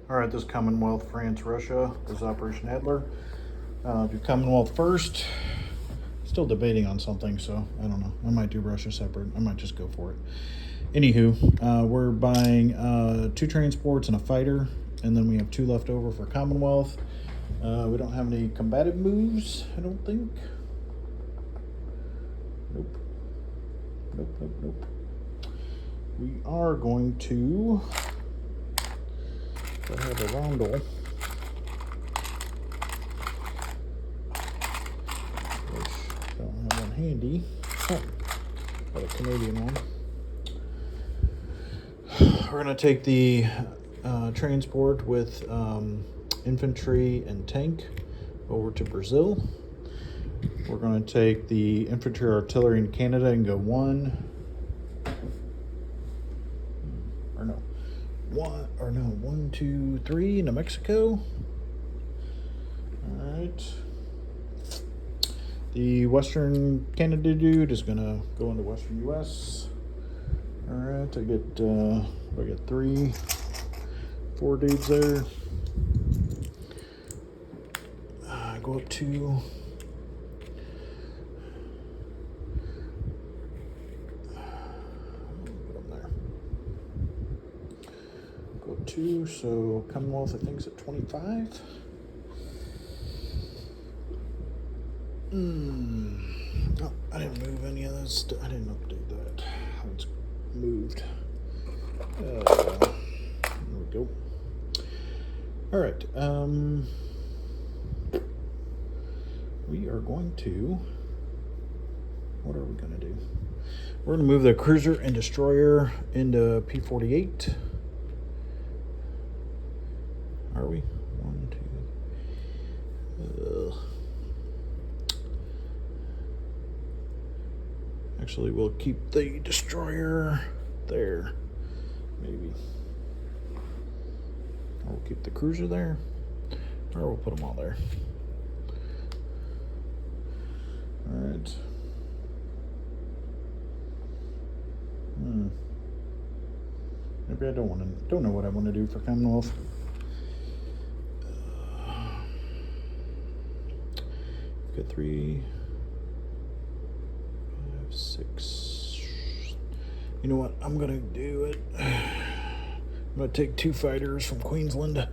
All right, this is Commonwealth, France, Russia. This is Operation Adler. Do Commonwealth first. Still debating on something, so I don't know. I might do Russia separate. I might just go for it. Anywho, we're buying 2 transports and a fighter, and then we have 2 left over for Commonwealth. We don't have any combative moves, I don't think. Nope. Nope. We are going to have a roundel. Which I don't have one handy. Oh, got a Canadian one. We're going to take the transport with infantry and tank over to Brazil. We're going to take the infantry artillery in Canada and go 1, 2, 3 into Mexico. All right. The Western Canada dude is going to go into Western U.S. All right, I get 3, 4 dudes there. Go up to so Commonwealth I think is at 25. Oh, I didn't move any of this. I didn't update that. It's moved. There we go. All right. We are going to. What are we going to do? We're going to move the cruiser and destroyer into P-48. Are we? 1, 2. Actually, we'll keep the destroyer there. Maybe. Or we'll keep the cruiser there. Or we'll put them all there. All right. Maybe I don't know what I want to do for Commonwealth. Got 3, 5, 6. You know what? I'm gonna do it. I'm gonna take 2 fighters from Queensland.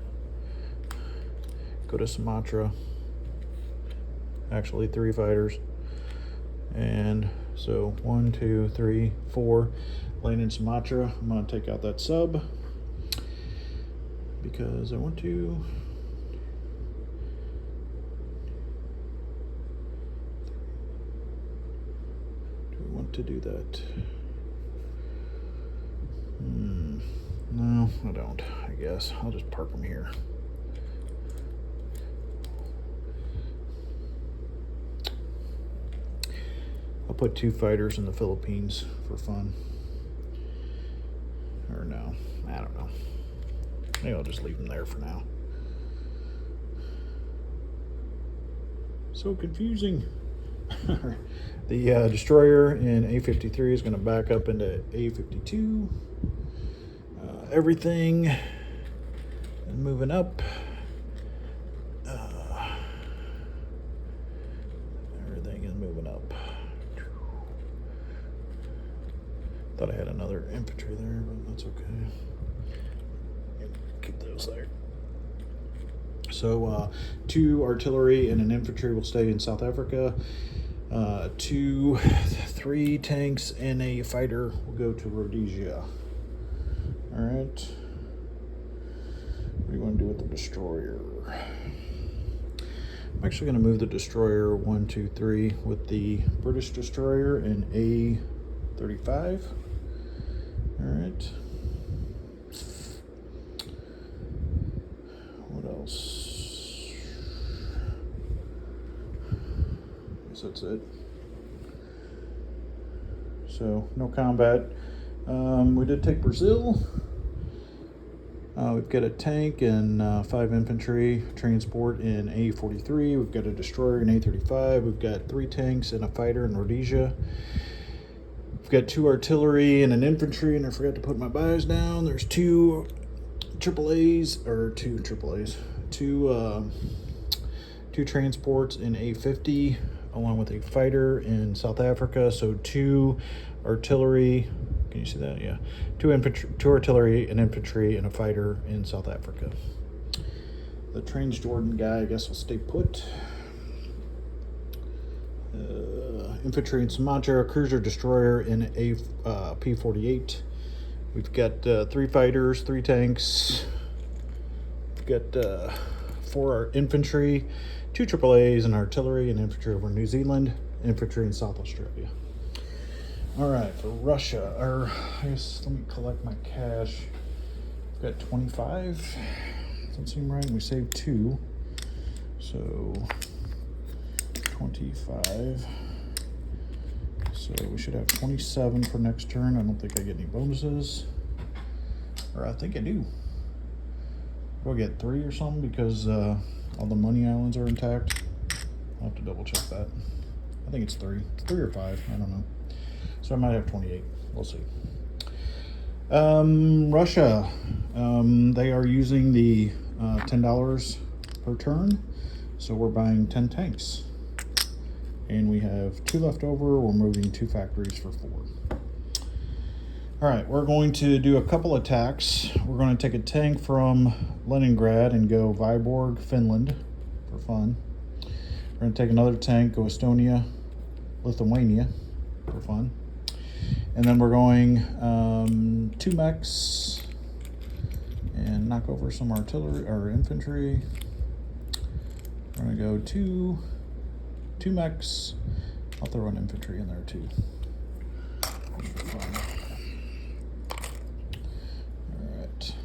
Go to Sumatra. Actually, 3 fighters. And so 1, 2, 3, 4. Land in Sumatra. I'm gonna take out that sub because I want to. To do that. No, I don't. I guess I'll just park them here. I'll put 2 fighters in the Philippines for fun. Or no, I don't know. Maybe I'll just leave them there for now. So confusing. The destroyer in A-53 is going to back up into A-52. Everything is moving up. Everything is moving up. Thought I had another infantry there, but that's okay. Keep those there. So 2 artillery and an infantry will stay in South Africa. 2, 3 tanks and a fighter will go to Rhodesia. All right. What do you want to do with the destroyer? I'm actually going to move the destroyer 1, 2, 3 with the British destroyer in A-35. All right. What else? That's it. So no combat. We did take Brazil. We've got a tank and 5 infantry transport in A-43. We've got a destroyer in A-35. We've got 3 tanks and a fighter in Rhodesia. We've got 2 artillery and an infantry, and I forgot to put my buys down. There's 2 AAAs, or two AAAs, two transports in A50, along with a fighter in South Africa. So 2 artillery. Can you see that? Yeah, 2 artillery, an infantry, and a fighter in South Africa. The Transjordan guy, I guess, will stay put. Infantry in Sumatra, cruiser destroyer in a P-48. We've got 3 fighters, 3 tanks. We've got 4 infantry, 2 AAAs, and artillery and infantry over New Zealand, infantry in South Australia. All right, for Russia, or I guess let me collect my cash. We've got 25. Doesn't seem right. We saved 2, so 25. So we should have 27 for next turn. I don't think I get any bonuses, or I think I do. We'll get 3 or something because all the money islands are intact. I'll have to double check that. I think it's 3. It's 3 or 5. I don't know. So I might have 28. We'll see. Russia. They are using the $10 per turn. So we're buying 10 tanks. And we have 2 left over. We're moving 2 factories for 4. All right, we're going to do a couple attacks. We're going to take a tank from Leningrad and go Vyborg, Finland, for fun. We're going to take another tank, go Estonia, Lithuania, for fun. And then we're going 2 mechs and knock over some artillery or infantry. We're going to go 2 mechs. I'll throw an infantry in there too. All right.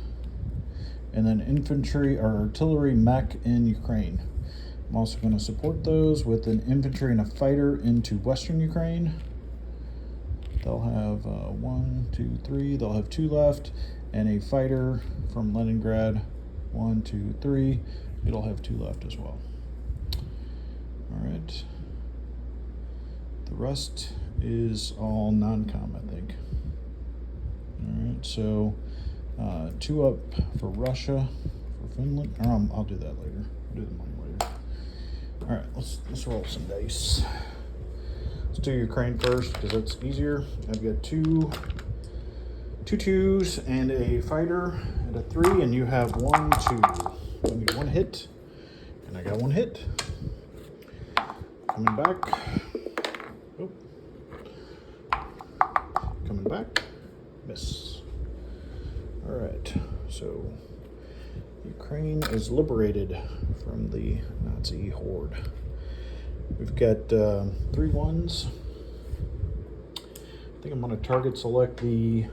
And then infantry or artillery mech in Ukraine. I'm also going to support those with an infantry and a fighter into Western Ukraine. They'll have 1, 2, 3. They'll have 2 left, and a fighter from Leningrad. 1, 2, 3. It'll have 2 left as well. All right. The rest is all non-com, I think. All right. So 2 up for Russia, for Finland. I'll do that later. I'll do the money later. All right. Let's roll some dice. Let's do Ukraine first because that's easier. I've got 2 2s and a fighter and a 3, and you have 1, 2. I need 1 hit, and I got 1 hit. Coming back. Oh. Coming back. Miss. All right. So Ukraine is liberated from the Nazi horde. We've got 3 1s. I think I'm going to target select the...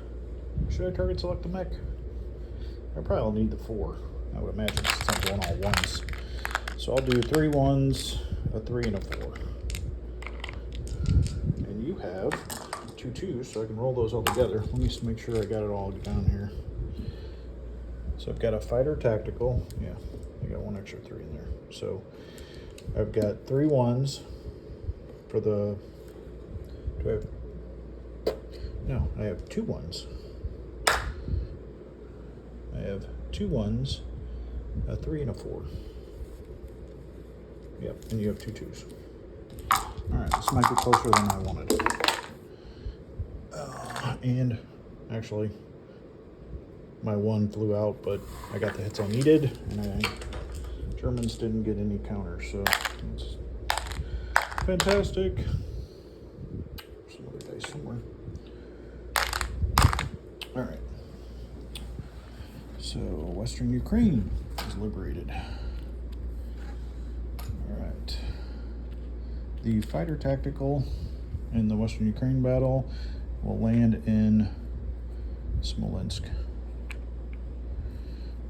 Should I target select the mech? I probably will need the 4. I would imagine since I'm going all 1s. So I'll do 3 1s, a 3, and a 4. And you have 2 2s, so I can roll those all together. Let me just make sure I got it all down here. So I've got a fighter tactical. Yeah, I got 1 extra 3 in there. So I've got 3 1s for the... Do I have... No, I have 2 1s. I have 2 1s, a 3, and a 4. Yep, and you have 2 2s. All right, this might be closer than I wanted. And actually, my 1 flew out, but I got the hits I needed, and Germans didn't get any counters, so it's fantastic. Some other dice somewhere. All right. So Western Ukraine is liberated. All right. The fighter tactical in the Western Ukraine battle will land in Smolensk.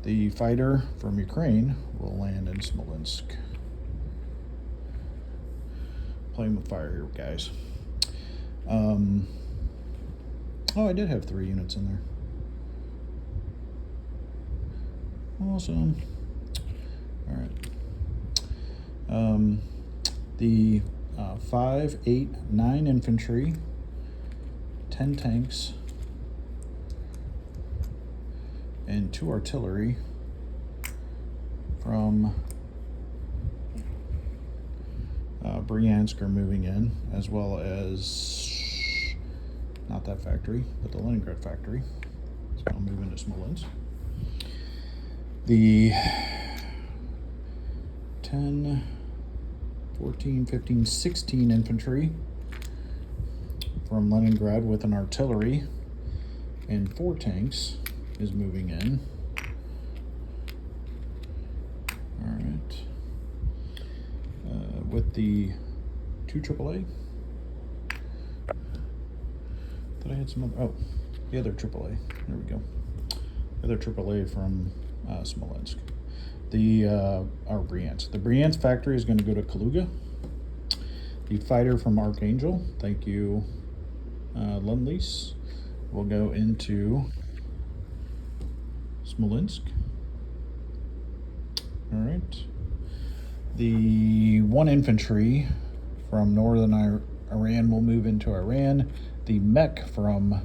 The fighter from Ukraine will land in Smolensk. Playing with fire here, guys. Oh, I did have 3 units in there. Awesome. All right. The 5, 8, 9 infantry, 10 tanks, and 2 artillery from Bryansk are moving in, as well as not that factory, but the Leningrad factory. It's going to move into Smolensk. The 10, 14, 15, 16 infantry from Leningrad with an artillery and 4 tanks is moving in. All right. With the 2 AAA. Thought I had some other, oh, the other AAA. There we go. The other AAA from Smolensk. Our Bryansk. The Bryansk factory is going to go to Kaluga. The fighter from Archangel, thank you, Lend-Lease, will go into Smolensk. All right. The 1 infantry from northern Iran will move into Iran. The mech from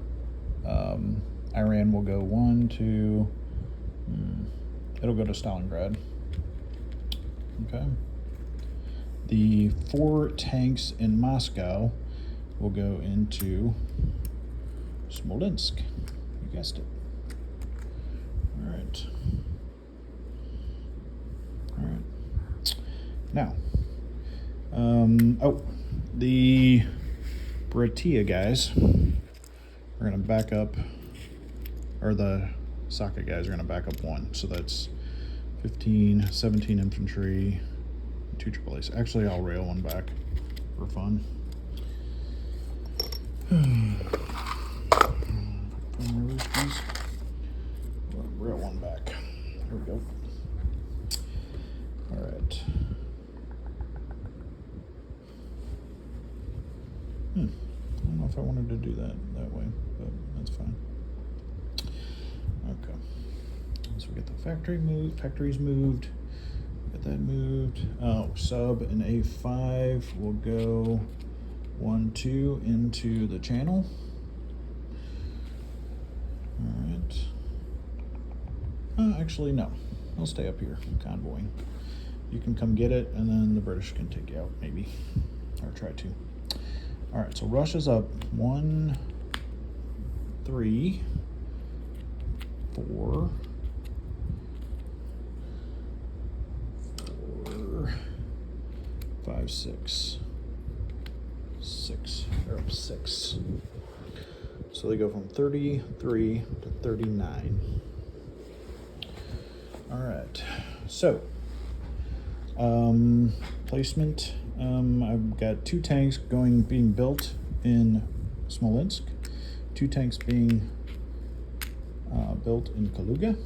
Iran will go 1, 2, it'll go to Stalingrad. Okay. The 4 tanks in Moscow will go into Smolensk. You guessed it. All right. All right. Now, the Bratia guys are going to back up, or the Saka guys are going to back up 1. So that's 15, 17 infantry, 2 AAAs. Actually, I'll rail 1 back for fun. Rail 1 back. There we go. All right. I don't know if I wanted to do that way, but that's fine. Okay. So we get the factories moved. Get that moved. Oh, sub and A5 will go 1, 2 into the channel. All right. Actually, no. I'll stay up here, convoying. You can come get it, and then the British can take you out, maybe, or try to. All right, so Russia's up 1, 3, 4, 5, 6. They're up 6. So they go from 33 to 39. All right, so placement. I've got 2 tanks being built in Smolensk, 2 tanks being built in Kaluga,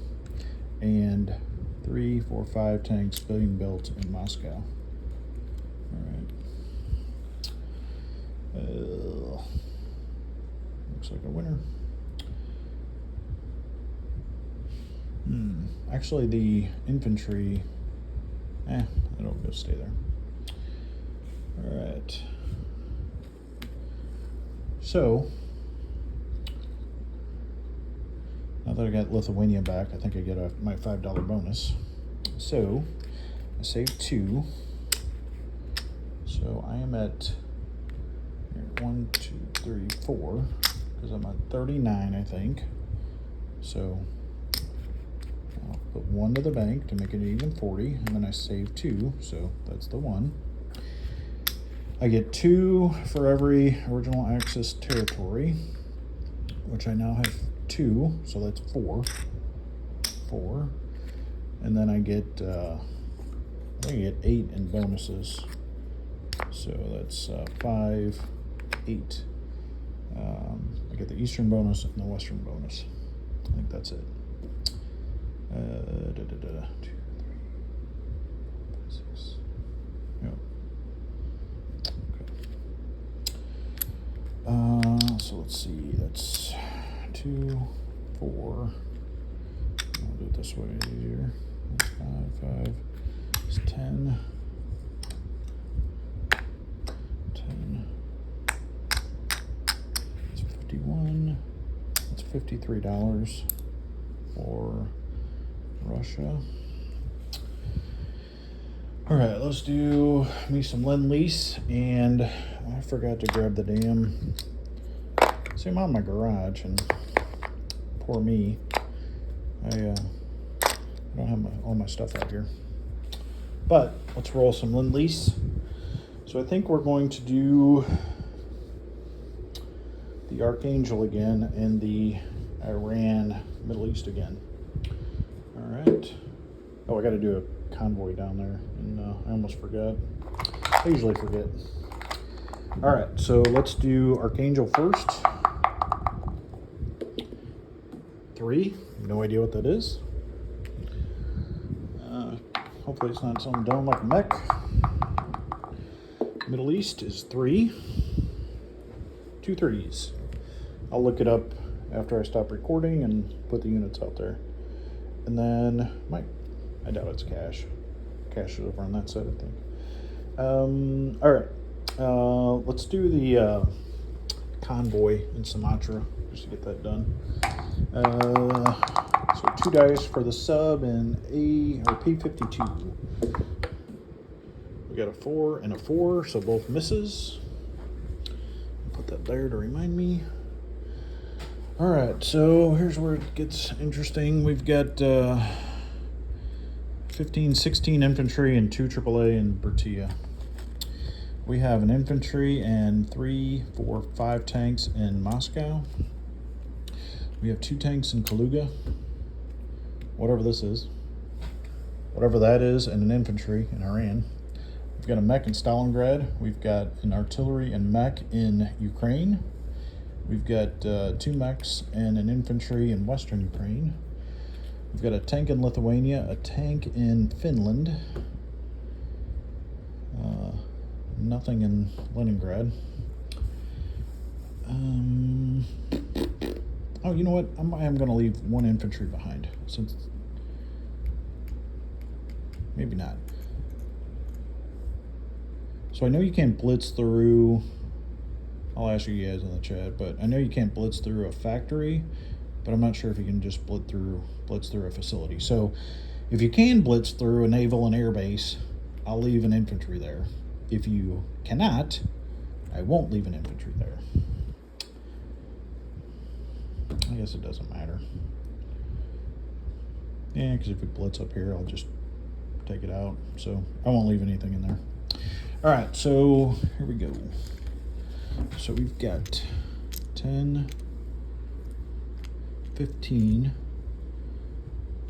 and 3, 4, 5 tanks being built in Moscow. All right. Looks like a winner. Actually, the infantry, it'll go stay there. All right. So, now that I got Lithuania back, I think I get my $5 bonus. So, I saved 2. So I am at 1, 2, 3, 4, because I'm at 39, I think. So I'll put 1 to the bank to make it even 40, and then I save 2, so that's the 1. I get 2 for every original Axis territory, which I now have 2, so that's 4. 4. And then I get, I think I get 8 in bonuses. So that's 5, 8. I get the Eastern bonus and the Western bonus. I think that's it. 2, 3, 6. Yep. Okay. So let's see. That's 2, 4. I'll do it this way here. 5, 5. It's 10. 10. It's 51. It's $53. for Russia. All right, let's do me some Lend-Lease, and I forgot to grab the damn. See, I'm out in my garage, and poor me, I don't have all my stuff out here. But let's roll some Lend-Lease. So I think we're going to do the Archangel again and the Iran Middle East again. All right. Oh, I got to do a convoy down there, and I almost forgot. I usually forget. All right, so let's do Archangel first. 3, no idea what that is. Hopefully it's not something dumb like a mech. Middle East is 3. 2 3s. I'll look it up after I stop recording and put the units out there. And then, I doubt it's cash. Cash is over on that side, I think. All right. Let's do the convoy in Sumatra, just to get that done. So 2 dice for the sub and P52. We got a 4 and a 4, so both misses. Put that there to remind me. All right, so here's where it gets interesting. We've got 15, 16 infantry and 2 AAA in Bertia. We have an infantry and 3, 4, 5 tanks in Moscow. We have 2 tanks in Kaluga, whatever this is, whatever that is, and an infantry in Iran. We've got a mech in Stalingrad. We've got an artillery and mech in Ukraine. We've got 2 mechs and an infantry in Western Ukraine. We've got a tank in Lithuania, a tank in Finland, nothing in Leningrad. Oh, you know what? I am going to leave 1 infantry behind, since maybe not. So I know you can't blitz through. I'll ask you guys in the chat, but I know you can't blitz through a factory, but I'm not sure if you can just blitz through a facility. So if you can blitz through a naval and air base, I'll leave an infantry there. If you cannot, I won't leave an infantry there. I guess it doesn't matter. Yeah, because if we blitz up here, I'll just take it out. So I won't leave anything in there. All right, so here we go. So we've got 10, 15,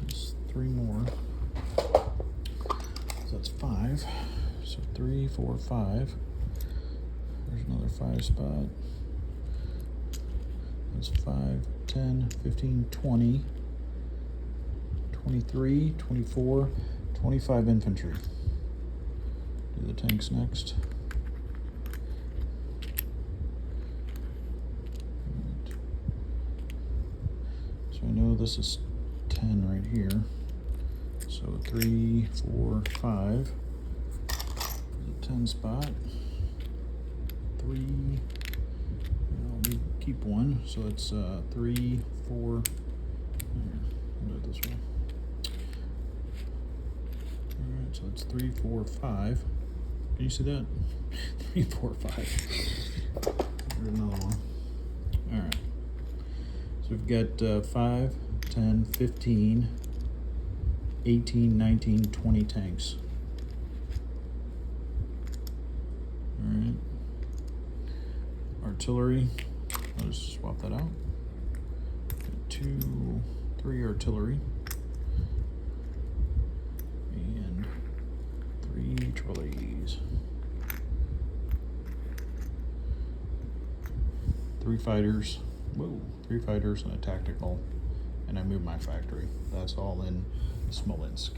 there's 3 more, so that's 5, so 3, 4, 5, there's another 5 spot, that's 5, 10, 15, 20, 23, 24, 25 infantry. Do the tanks next. I know this is 10 right here. So 3, 4, 5. There's a 10 spot. 3. I'll keep 1. So it's 3, 4. I'll do it this way. Alright, so it's 3, 4, 5. Can you see that? 3, 4, 5. There's another one. Alright. So we've got 5, 10, 15, 18, 19, 20 tanks. All right. Artillery. I'll just swap that out. 2, 3 artillery. And 3 trolleys. 3 fighters. Whoa, 3 fighters and a tactical, and I moved my factory. That's all in Smolensk.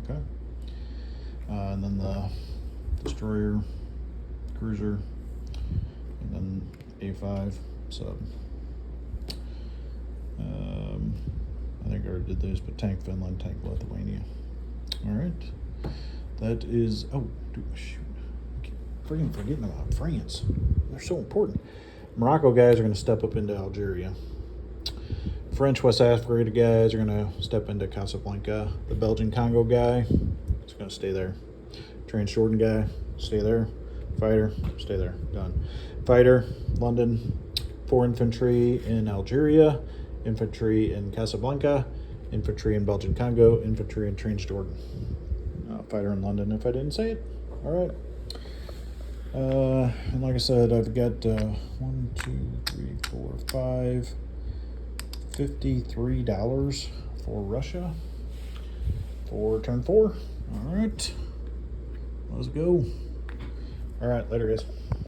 Okay. And then the destroyer, cruiser, and then A5 sub. I think I already did those, but tank Finland, tank Lithuania. All right. That is, oh, shoot. I keep freaking forgetting about France. They're so important. Morocco guys are going to step up into Algeria. French West Africa guys are going to step into Casablanca. The Belgian Congo guy is going to stay there. Transjordan guy, stay there. Fighter, stay there. Done. Fighter, London. 4 infantry in Algeria. Infantry in Casablanca. Infantry in Belgian Congo. Infantry in Transjordan. Fighter in London, if I didn't say it. All right. And like I said, I've got 1, 2, 3, 4, 5, $53 for Russia for turn 4. All right, let's go. All right, later, guys.